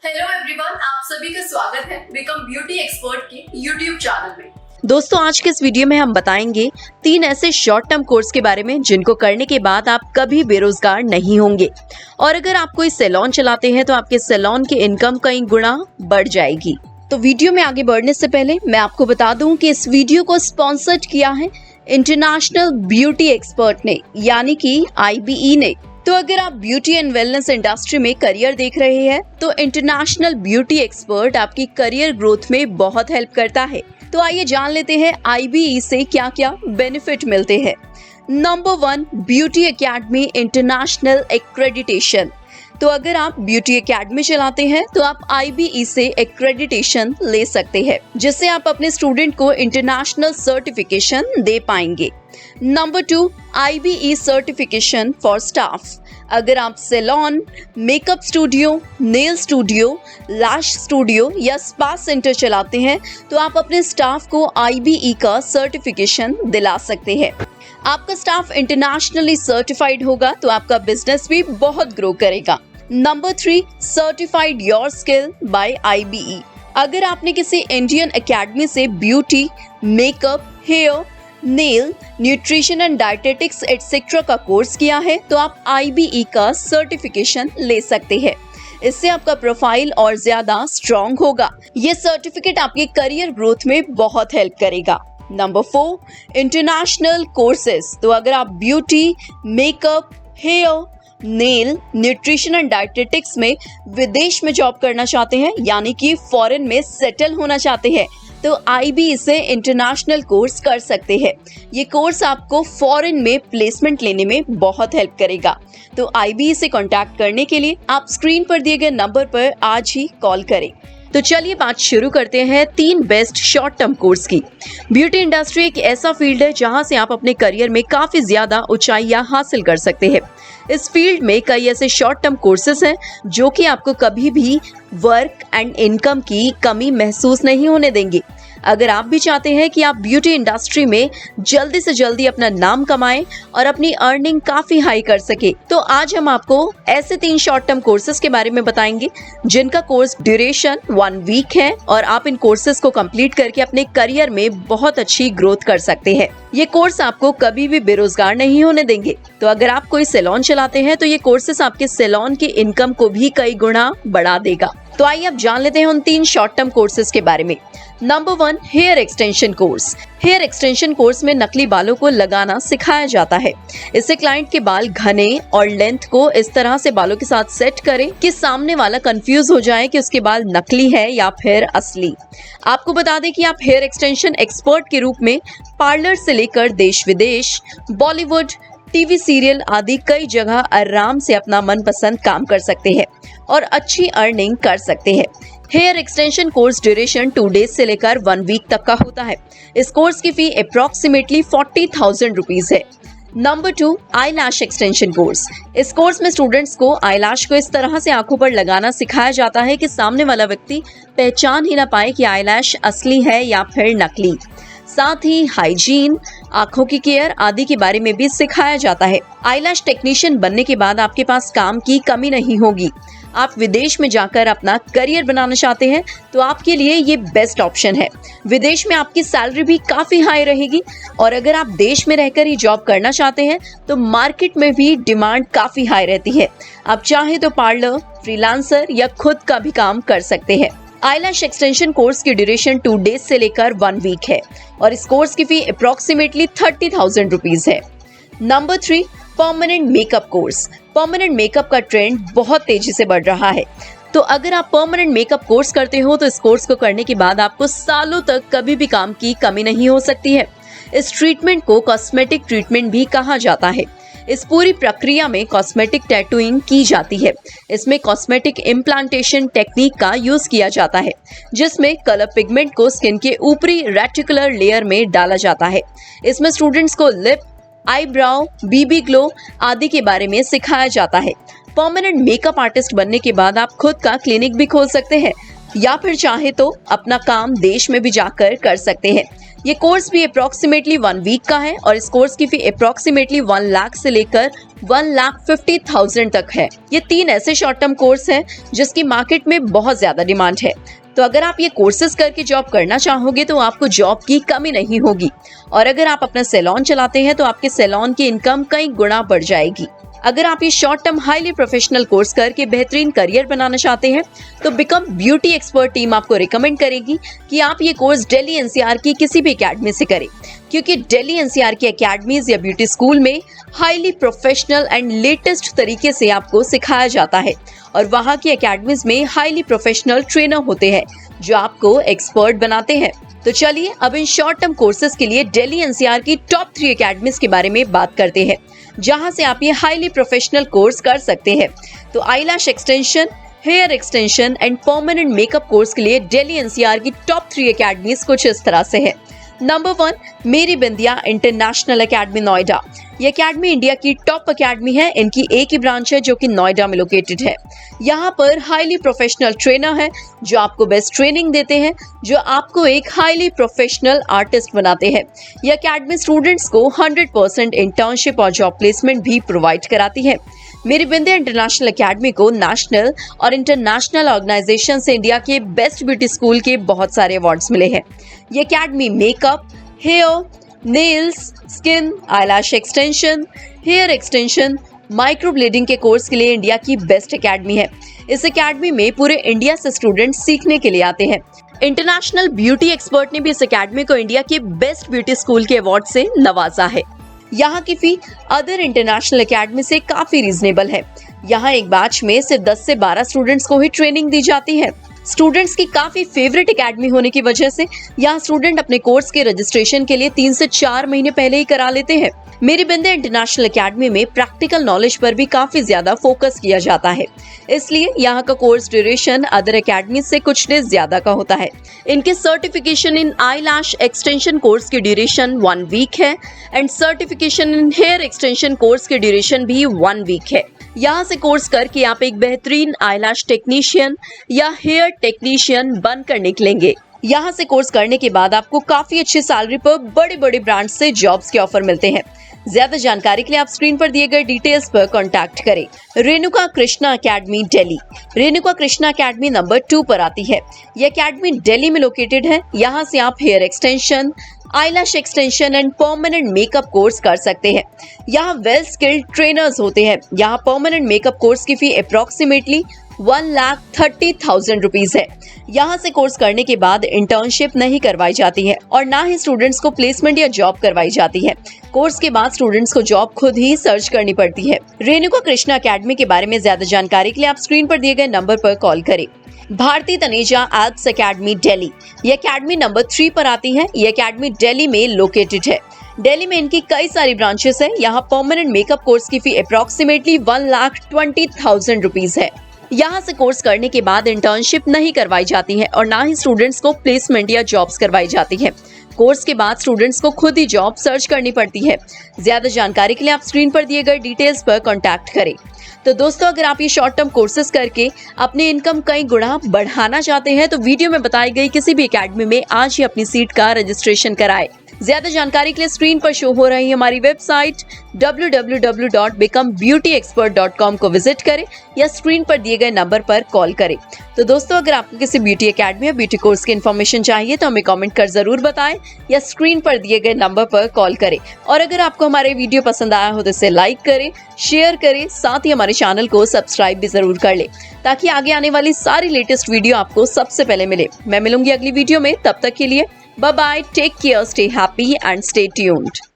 Hello everyone, आप सभी का स्वागत है बिकम ब्यूटी एक्सपर्ट के यूट्यूब चैनल में। दोस्तों, आज के इस वीडियो में हम बताएंगे 3 ऐसे शॉर्ट टर्म कोर्स के बारे में जिनको करने के बाद आप कभी बेरोजगार नहीं होंगे और अगर आप कोई सैलून चलाते हैं तो आपके सैलून की इनकम कई गुना बढ़ जाएगी। तो वीडियो में आगे बढ़ने से पहले मैं आपको बता दूं कि इस वीडियो को स्पॉन्सर्ड किया है इंटरनेशनल ब्यूटी एक्सपर्ट ने, यानी कि IBE ने। तो अगर आप ब्यूटी एंड वेलनेस इंडस्ट्री में करियर देख रहे हैं तो इंटरनेशनल ब्यूटी एक्सपर्ट आपकी करियर ग्रोथ में बहुत हेल्प करता है। तो आइए जान लेते हैं IBE से क्या क्या बेनिफिट मिलते हैं। Number 1, beauty academy international accreditation. तो अगर आप ब्यूटी एकेडमी चलाते हैं तो आप IBE से एक्रेडिटेशन ले सकते हैं, जिससे आप अपने स्टूडेंट को इंटरनेशनल सर्टिफिकेशन दे पाएंगे। Number 2, IBE certification for staff. अगर आप salon, makeup studio, nail studio, lash studio या स्पा सेंटर चलाते हैं तो आप अपने स्टाफ को IBE का सर्टिफिकेशन दिला सकते हैं। आपका स्टाफ इंटरनेशनली सर्टिफाइड होगा तो आपका बिजनेस भी बहुत ग्रो करेगा। Number 3, certified your skill by IBE। अगर आपने किसी इंडियन एकेडमी से beauty, makeup, hair, nail, nutrition and dietetics etcetera का कोर्स किया है तो आप IBE का सर्टिफिकेशन ले सकते हैं। इससे आपका प्रोफाइल और ज्यादा स्ट्रॉन्ग होगा। ये सर्टिफिकेट आपके करियर ग्रोथ में बहुत हेल्प करेगा। Number 4, international courses. तो अगर आप beauty, makeup, hair, nail, nutrition and dietetics में विदेश में जॉब करना चाहते हैं, यानी कि फॉरेन में सेटल होना चाहते हैं, तो IBE से इंटरनेशनल कोर्स कर सकते हैं। ये कोर्स आपको फॉरेन में प्लेसमेंट लेने में बहुत हेल्प करेगा। तो IBE से कांटेक्ट करने के लिए आप स्क्रीन पर दिए गए नंबर पर आज ही कॉल करें। तो चलिए बात शुरू करते हैं 3 बेस्ट शॉर्ट टर्म कोर्स की। ब्यूटी इंडस्ट्री एक ऐसा फील्ड है जहां से आप अपने करियर में काफी ज्यादा ऊंचाइयां हासिल कर सकते हैं। इस फील्ड में कई ऐसे शॉर्ट टर्म कोर्सेज हैं जो कि आपको कभी भी वर्क एंड इनकम की कमी महसूस नहीं होने देंगे। अगर आप भी चाहते हैं कि आप ब्यूटी इंडस्ट्री में जल्दी से जल्दी अपना नाम कमाएं और अपनी अर्निंग काफी हाई कर सके, तो आज हम आपको ऐसे 3 शॉर्ट टर्म कोर्सेज के बारे में बताएंगे जिनका कोर्स ड्यूरेशन 1 वीक है और आप इन कोर्सेज को कंप्लीट करके अपने करियर में बहुत अच्छी ग्रोथ कर सकते हैं। ये कोर्स आपको कभी भी बेरोजगार नहीं होने देंगे। तो अगर आप कोई सैलून चलाते हैं तो ये कोर्सेज आपके सैलून की इनकम को भी कई गुना बढ़ा देगा। तो आइए अब जान लेते हैं उन 3 शॉर्ट टर्म कोर्सेज के बारे में। Number 1, hair extension course. Hair extension course में नकली बालों को लगाना सिखाया जाता है। इससे क्लाइंट के बाल घने और लेंथ को इस तरह से बालों के साथ सेट करें कि सामने वाला कंफ्यूज हो जाए कि उसके बाल नकली है या फिर असली। आपको बता दें कि आप हेयर एक्सटेंशन एक्सपर्ट के रूप में पार्लर से लेकर देश विदेश, बॉलीवुड, TV सीरियल आदि कई जगह आराम से अपना मनपसंद काम कर सकते हैं और अच्छी अर्निंग कर सकते हैं। Hair extension course duration 2 days से लेकर 1 वीक तक का होता है। इस कोर्स की फी अप्रोक्सीमेटली 40,000 रुपीज है। नंबर 2, आई लैश एक्सटेंशन कोर्स। इस कोर्स में स्टूडेंट्स को आई लैश को इस तरह से आंखों पर लगाना सिखाया जाता है कि सामने वाला व्यक्ति पहचान ही ना पाए कि आई लैश असली है या फिर नकली। साथ ही हाइजीन, आंखों की केयर आदि के बारे में भी सिखाया जाता है। आईलैश टेक्नीशियन बनने के बाद आपके पास काम की कमी नहीं होगी। आप विदेश में जाकर अपना करियर बनाना चाहते हैं तो आपके लिए ये बेस्ट ऑप्शन है। विदेश में आपकी सैलरी भी काफी हाई रहेगी और अगर आप देश में रहकर ही जॉब करना चाहते हैं तो मार्केट में भी डिमांड काफी हाई रहती है। आप चाहे तो पार्लर, फ्रीलांसर या खुद का भी काम कर सकते हैं। आईलैश एक्सटेंशन कोर्स की ड्यूरेशन 2 डेज से लेकर 1 वीक है और इस कोर्स की फी अप्रोक्सीमेटली 30,000 रुपीज है। Number 3, permanent makeup course. Permanent makeup का ट्रेंड बहुत तेजी से बढ़ रहा है। तो अगर आप परमानेंट मेकअप कोर्स करते हो तो इस कोर्स को करने के बाद आपको सालों तक कभी भी काम की कमी नहीं हो सकती है। इस ट्रीटमेंट को कॉस्मेटिक ट्रीटमेंट भी कहा जाता है। इस पूरी प्रक्रिया में कॉस्मेटिक टैटूइंग की जाती है। इसमें कॉस्मेटिक इम्प्लांटेशन टेक्निक का यूज किया जाता है, जिसमें कलर पिगमेंट को स्किन के ऊपरी रेटिकुलर लेयर में डाला जाता है। इसमें स्टूडेंट्स को लिप, आईब्राउ, BB ग्लो आदि के बारे में सिखाया जाता है। परमानेंट मेकअप आर्टिस्ट बनने के बाद आप खुद का क्लिनिक भी खोल सकते हैं या फिर चाहे तो अपना काम देश में भी जाकर कर सकते हैं। ये कोर्स भी अप्रोक्सीमेटली 1 वीक का है और इस कोर्स की फी अप्रोक्सीमेटली 1 लाख से लेकर 1,50,000 तक है। ये 3 ऐसे शॉर्ट टर्म कोर्स हैं जिसकी मार्केट में बहुत ज्यादा डिमांड है। तो अगर आप ये कोर्सेज करके जॉब करना चाहोगे तो आपको जॉब की कमी नहीं होगी और अगर आप अपना सैलून चलाते हैं तो आपके सैलून की इनकम कई गुना बढ़ जाएगी। अगर आप ये short term highly professional course करके बेहतरीन करियर बनाना चाहते हैं तो बिकम ब्यूटी एक्सपर्ट टीम आपको रिकमेंड करेगी कि आप ये कोर्स दिल्ली एनसीआर की किसी भी एकेडमी से करें, क्योंकि दिल्ली एनसीआर की एकेडमीज या ब्यूटी स्कूल में हाईली प्रोफेशनल एंड लेटेस्ट तरीके से आपको सिखाया जाता है और वहाँ की एकेडमीज में हाईली प्रोफेशनल ट्रेनर होते हैं जो आपको एक्सपर्ट बनाते हैं। तो चलिए अब इन शॉर्ट टर्म कोर्सेज के लिए दिल्ली एनसीआर की टॉप 3 एकेडमीज के बारे में बात करते हैं जहां से आप ये हाईली प्रोफेशनल कोर्स कर सकते हैं। तो eyelash extension, hair extension and permanent makeup course के लिए दिल्ली एनसीआर की टॉप 3 एकेडमीज कुछ इस तरह से है। नंबर 1, मेरी बिंदिया इंटरनेशनल एकेडमी नोएडा। ये एकेडमी इंडिया की टॉप एकेडमी है। इनकी एक ही ब्रांच है जो कि नोएडा में लोकेटेड है। यहाँ पर हाईली प्रोफेशनल ट्रेनर है जो आपको बेस्ट ट्रेनिंग देते हैं, जो आपको एक हाईली प्रोफेशनल आर्टिस्ट बनाते हैं। ये एकेडमी स्टूडेंट्स को 100% इंटर्नशिप और जॉब प्लेसमेंट भी प्रोवाइड कराती है। मेरी बिंदिया इंटरनेशनल एकेडमी को नेशनल और इंटरनेशनल ऑर्गेनाइजेशन से इंडिया के बेस्ट ब्यूटी स्कूल के बहुत सारे अवार्ड्स मिले हैं। ये academy makeup, hair, nails, skin, eyelash extension, hair extension, microblading के कोर्स के लिए इंडिया की बेस्ट एकेडमी है। इस एकेडमी में पूरे इंडिया से स्टूडेंट सीखने के लिए आते हैं। इंटरनेशनल ब्यूटी एक्सपर्ट ने भी इस एकेडमी को इंडिया के बेस्ट ब्यूटी स्कूल के अवार्ड से नवाजा है। यहाँ की फी अदर इंटरनेशनल एकेडमी से काफी रीजनेबल है। यहाँ एक बैच में सिर्फ 10 से 12 स्टूडेंट्स को ही ट्रेनिंग दी जाती है। स्टूडेंट्स की काफी फेवरेट एकेडमी होने की वजह से यहाँ स्टूडेंट अपने कोर्स के रजिस्ट्रेशन के लिए 3 से 4 महीने पहले ही करा लेते हैं। मेरी बिंदिया इंटरनेशनल एकेडमी में प्रैक्टिकल नॉलेज पर भी काफी ज्यादा फोकस किया जाता है, इसलिए यहाँ का कोर्स ड्यूरेशन अदर एकेडमी से कुछ डेज ज्यादा का होता है। इनके certification in eyelash extension course की ड्यूरेशन 1 वीक है and certification in hair extension course की ड्यूरेशन भी 1 वीक है। यहाँ से कोर्स करके आप एक बेहतरीन आईलैश टेक्नीशियन या हेयर टेक्नीशियन बनकर निकलेंगे। यहाँ से कोर्स करने के बाद आपको काफी अच्छी सैलरी पर बड़े बड़े ब्रांड से जॉब्स के ऑफर मिलते हैं। ज्यादा जानकारी के लिए आप स्क्रीन पर दिए गए डिटेल्स पर कांटेक्ट करें। Renuka Krishna academy Delhi. Renuka Krishna academy number 2 पर आती है। यह एकेडमी दिल्ली में लोकेटेड है। यहाँ से आप hair extension, eyelash extension and permanent makeup course कर सकते हैं। यहाँ वेल स्किल्ड ट्रेनर्स होते हैं। यहाँ परमानेंट मेकअप कोर्स की फी अप्रोक्सीमेटली 1,30,000 रुपीज है। यहाँ से कोर्स करने के बाद इंटर्नशिप नहीं करवाई जाती है और ना ही स्टूडेंट्स को प्लेसमेंट या जॉब करवाई जाती है। कोर्स के बाद स्टूडेंट्स को जॉब खुद ही सर्च करनी पड़ती है। रेणुका कृष्णा एकेडमी के बारे में ज्यादा जानकारी के लिए आप स्क्रीन पर दिए गए नंबर पर कॉल करें। Bharti Taneja arts academy Delhi. ये एकेडमी नंबर 3 पर आती है। ये एकेडमी दिल्ली में लोकेटेड है। दिल्ली में इनकी कई सारी ब्रांचेस है। यहाँ परमानेंट मेकअप कोर्स की फी अप्रोक्सीमेटली 1,20,000 रुपीज है। यहाँ से कोर्स करने के बाद इंटर्नशिप नहीं करवाई जाती है और ना ही स्टूडेंट्स को प्लेसमेंट या जॉब्स करवाई जाती है। कोर्स के बाद स्टूडेंट्स को खुद ही जॉब सर्च करनी पड़ती है। ज्यादा जानकारी के लिए आप स्क्रीन पर दिए गए डिटेल्स पर कांटेक्ट करें। तो दोस्तों, अगर आप ये शॉर्ट टर्म कोर्सेज करके अपने इनकम कई गुना बढ़ाना चाहते हैं तो वीडियो में बताई गई किसी भी एकेडमी में आज ही अपनी सीट का रजिस्ट्रेशन कराएं। ज्यादा जानकारी के लिए स्क्रीन पर शो हो रही हमारी वेबसाइट www.becomebeautyexpert.com को विजिट करें या स्क्रीन पर दिए गए नंबर पर कॉल करें। तो दोस्तों, अगर आपको किसी ब्यूटी एकेडमी या ब्यूटी कोर्स की इन्फॉर्मेशन चाहिए तो हमें कमेंट कर जरूर बताएं या स्क्रीन पर दिए गए नंबर पर कॉल करें। और अगर आपको हमारे वीडियो पसंद आया हो तो इसे लाइक करें, शेयर करें, साथ ही हमारे चैनल को सब्सक्राइब भी जरूर कर ले ताकि आगे आने वाली सारी लेटेस्ट वीडियो आपको सबसे पहले मिले। मैं मिलूंगी अगली वीडियो में, तब तक के लिए bye bye, take care, stay happy and stay tuned.